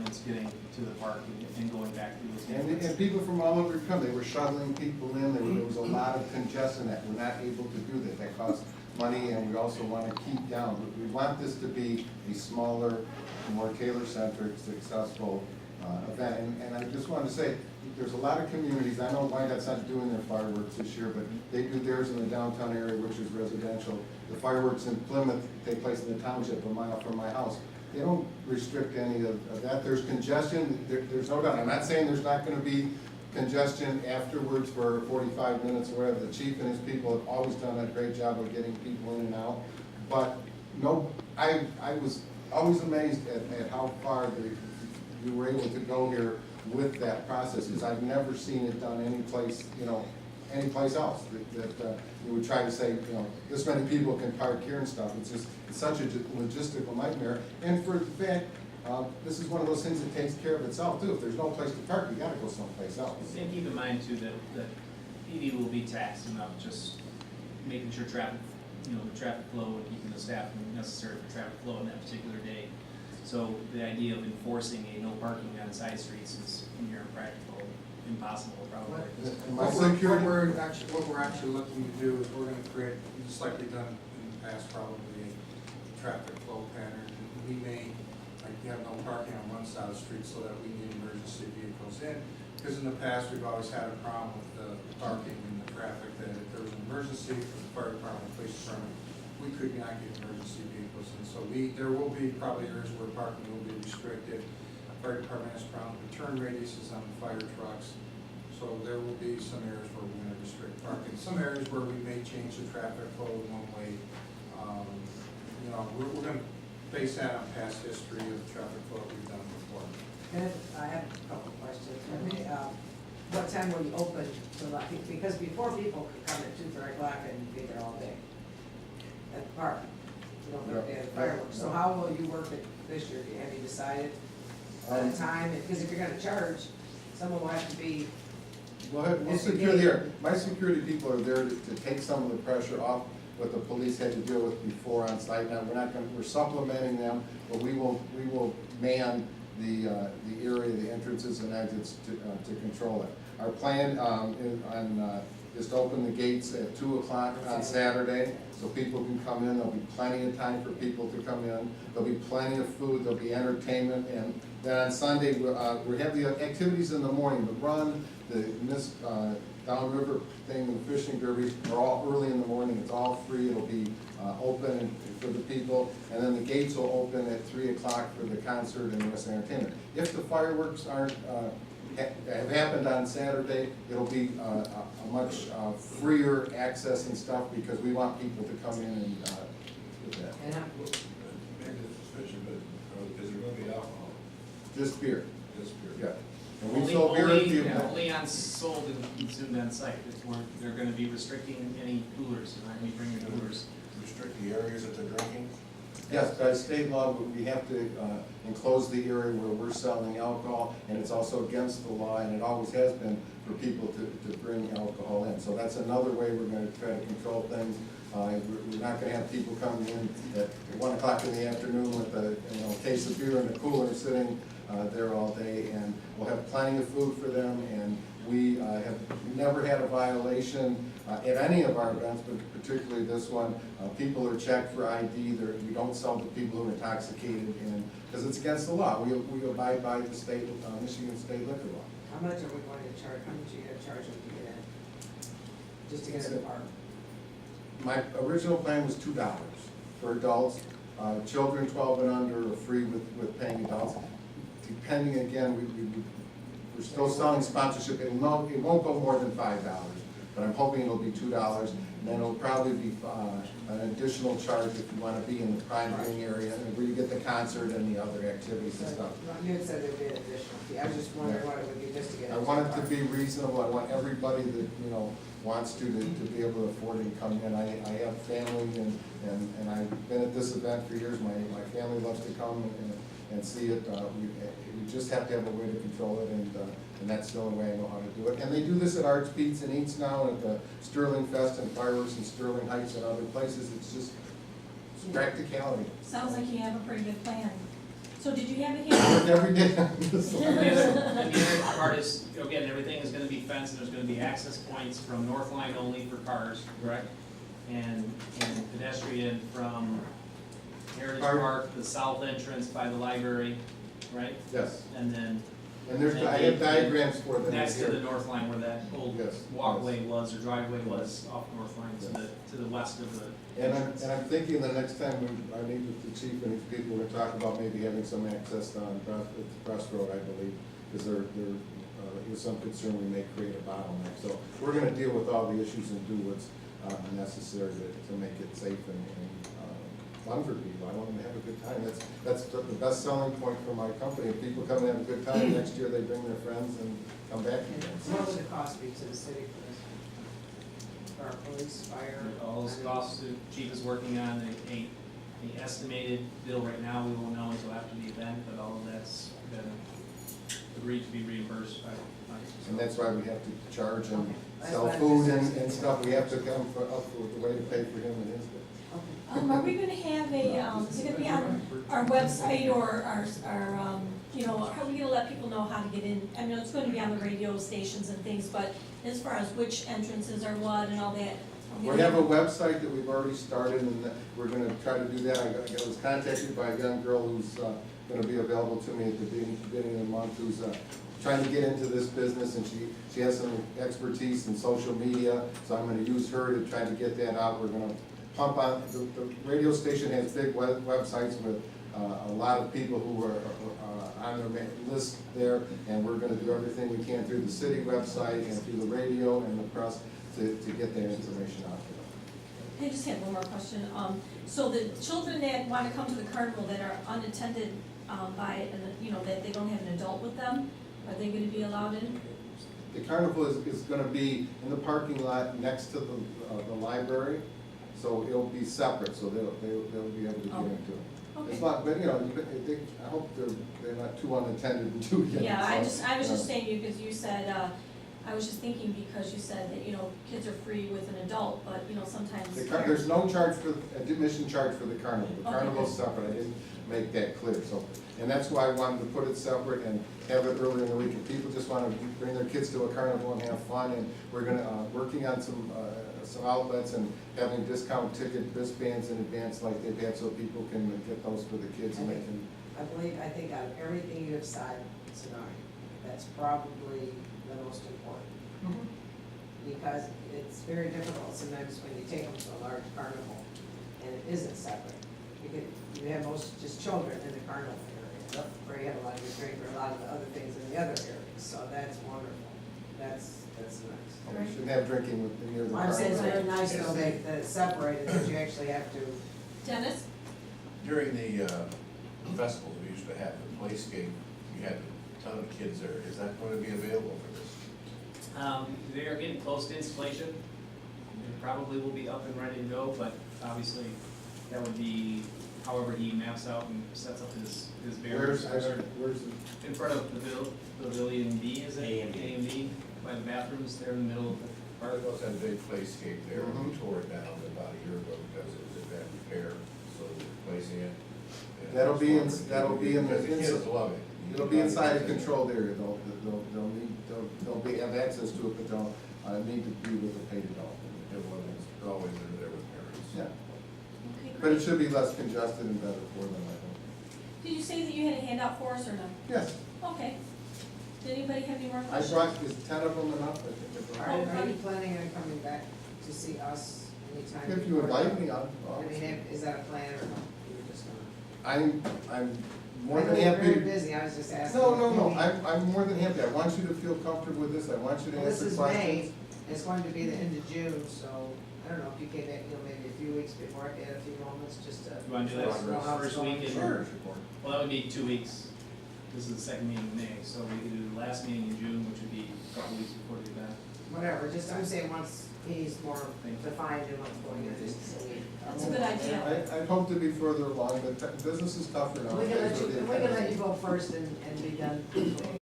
residents getting to the park and going back through those neighborhoods. And people from all over come, they were shuttling people in, there was a lot of congestion that we're not able to do that. That costs money, and we also want to keep down. But we want this to be a smaller, more tailor-centric, successful event. And I just wanted to say, there's a lot of communities, I know Wyandott's not doing their fireworks this year, but they do theirs in the downtown area, which is residential. The fireworks in Plymouth take place in the township, a mile from my house. They don't restrict any of that. There's congestion, there's no doubt. I'm not saying there's not gonna be congestion afterwards for 45 minutes or whatever. The chief and his people have always done a great job of getting people in and out. But no, I was always amazed at how far we were able to go here with that process, because I've never seen it done any place, any place else. That you would try to say, this many people can park here and stuff. It's such a logistical nightmare. And for the fact, this is one of those things that takes care of itself too. If there's no place to park, you gotta go someplace else. And keep in mind too that PD will be taxed enough just making sure traffic, the traffic flow and keeping the staff necessary for traffic flow on that particular day. So the idea of enforcing a no parking on side streets is near impractical, impossible probably. And my What security, we're actually looking to do is we're gonna create, just like we've done in the past, probably a traffic flow pattern. We may, have no parking on one side of the street so that we need emergency vehicles in. Because in the past, we've always had a problem with the parking and the traffic, that if there was an emergency for the fire department, police department, we could not get emergency vehicles. And so there will be probably areas where parking will be restricted. Fire department has problem with turn radiuses on the fire trucks. So there will be some areas where we're going to restrict parking. Some areas where we may change the traffic flow one way. We're going to base that on past history of traffic flow we've done before. And I have a couple of questions. What time will you open? Because before people could come at 2, 3 o'clock and be there all day at the park. They have fireworks. So how will you work it this year? Have you decided on the time? Because if you're gonna charge, someone will have to be. we'll secure the area. My security people are there to take some of the pressure off what the police had to deal with before on site. Now, we're supplementing them, but we will man the area, the entrances and exits to control it. Our plan is to open the gates at 2 o'clock on Saturday, so people can come in. There'll be plenty of time for people to come in. There'll be plenty of food, there'll be entertainment, and then on Sunday, we have the activities in the morning, the run, the downriver thing, the fishing derby are all early in the morning. It's all free. It'll be open for the people, and then the gates will open at 3 o'clock for the concert and the rest of the entertainment. If the fireworks aren't have happened on Saturday, it'll be a much freer access and stuff, because we want people to come in and do that. And Maybe it's suspicion, but is there going to be alcohol? Just beer, Just beer? yeah. And we sold beer at the Only on sold and consumed on site. They're going to be restricting any coolers, any bringing coolers. Restrict the areas that they're drinking? Yes, by state law, we have to enclose the area where we're selling alcohol, and it's also against the law, and it always has been, for people to bring alcohol in. So that's another way we're going to try to control things. We're not going to have people coming in at 1 o'clock in the afternoon with a case of beer in the cooler sitting there all day, and we'll have plenty of food for them, and we have never had a violation at any of our events, but particularly this one. People are checked for ID. We don't sell to people who are intoxicated, because it's against the law. We abide by the state, Michigan state liquor law. how much are we going to charge? How much are you gonna charge them to get in? Just to get in the park? My original plan was $2 for adults. Children 12 and under are free with paying adults. Depending, again, we're still selling sponsorship. It won't go more than $5, but I'm hoping it'll be $2. And then it'll probably be an additional charge if you want to be in the prime viewing area, where you get the concert and the other activities and stuff. You had said there'd be an additional fee. I was just wondering what it would be just to get. I want it to be reasonable. I want everybody that wants to be able to afford it and come in. I have family, and I've been at this event for years. My family loves to come and see it. We just have to have a way to control it, and that's the only way I know how to do it. And they do this at Arts Beats and Eats now, and at the Sterling Fest and fireworks in Sterling Heights and other places. It's just practicality. Sounds like you have a pretty good plan. So did you have a I hand? work every day on this. And the other part is, again, everything is gonna be fenced, and there's gonna be access points from North Line only for cars, correct? And pedestrian from Heritage Park. Park, the south entrance by the library, right? Yes, And then and there's, I have diagrams for them next to the here. North Line where that old Yes, walkway was, or driveway was, off North Line to the west of the And entrance. I'm thinking the next time I meet with the chief and these people, we're talk about maybe having some access on Crossroad, I believe, because there is some concern we may create a bottleneck. So we're gonna deal with all the issues and do what's necessary to make it safe and fun for people. I want them to have a good time. That's the best selling point for my company. If people come and have a good time, next year they bring their friends and come back And again. what would the cost be to the city for this? For our police, fire? All those costs, the chief is working on a estimated bill right now, we won't know until after the event, but all of that's been agreed to be reimbursed by. And that's why we have to charge and That's sell what I'm food just- and stuff. We have to come up with a way to pay for him and his bill. Are we gonna have a, is it gonna be on our website or you know, how are we gonna let people know how to get in? I mean, it's gonna be on the radio stations and things, but as far as which entrances are what and all that. are We have a website that we've already started, and that we're gonna try to do that. I was contacted by a young girl who's gonna be available to me at the beginning of the month, who's trying to get into this business, and she has some expertise in social media, so I'm gonna use her to try to get that out. We're gonna pump on, the radio station has big websites with a lot of people who are on their list there, and we're gonna do everything we can through the city website and through the radio and the press to get that information out there. I just have one more question. So the children that wanna come to the carnival that are unattended, by, you know, that they don't have an adult with them, are they gonna be allowed in? The carnival is gonna be in the parking lot next to the library, so it'll be separate, so they'll be able to get Oh, into it. Okay. It's not, but, you know, I hope they're not too unattended and too young. Yeah, I so, was just saying, because you said, I was just thinking because you said that, you know, kids are free with an adult, but, you know, sometimes. There's no charge for, admission charge for the carnival. The Okay. carnival's separate, I didn't make that clear, so. And that's why I wanted to put it separate and have it earlier in the week. If people just wanna bring their kids to a carnival and have fun, and we're gonna, working on some outlets and having discount ticket wristbands in advance like they've had, so people can get those for the kids and they can. I think out of everything you have said tonight, that's probably the most important. Because it's very difficult sometimes when you take them to a large carnival and it isn't separate. You have most just children in the carnival area, where you have a lot of your drink or a lot of the other things in the other areas, so that's wonderful. That's nice. We shouldn't have drinking near the I'm saying it's very carnival. nice though that it's separated, that you actually have to, Dennis? During the festivals we used to have, the playscape, you had a ton of kids there. Is that going to be available for this? They are getting close to installation. It probably will be up and ready to go, but obviously that would be however he maps out and sets up his barriers. Where's In front of the pavilion B, is it? A and B. A and B, by the bathrooms there in the middle of the Part park. of that big playscape there, we Mhm. tore it down about a year ago because it was in bad repair, so we're replacing it. And That'll be in- it's that'll be in the- because kids love it. It'll be inside a controlled area, they'll have access to it, but they'll need to be with a paid adult. Everyone's always there with parents. Yeah, Okay, but it great. should be less congested and better for them, I think. Did you say that you had a handout for us or no? Yes, Okay. Did anybody have any more I questions? brought, is 10 of them enough? I brought- are you planning on coming back to see us anytime? If you before invite that? me, I'll. I mean, is that a plan or not? You're just gonna? I'm more I know than you're happy. very to- busy, I was just asking. No, I'm more than happy. I want you to feel comfortable with this. I want you to Well, this answer is questions. May, it's going to be the end of June, so I don't know if you came back, maybe a few weeks before, if you had a few moments, just to. You wanna do that let us know how it's first week going. in? Sure. Well, that would be 2 weeks. This is the second meeting in May, so we could do the last meeting in June, which would be a couple weeks before the event. Whatever, just, I'm saying once he's more defined in what's going on, just so we. That's a good idea. I'd hope to be further along, but business is tougher now. We can let you go first and be done quickly.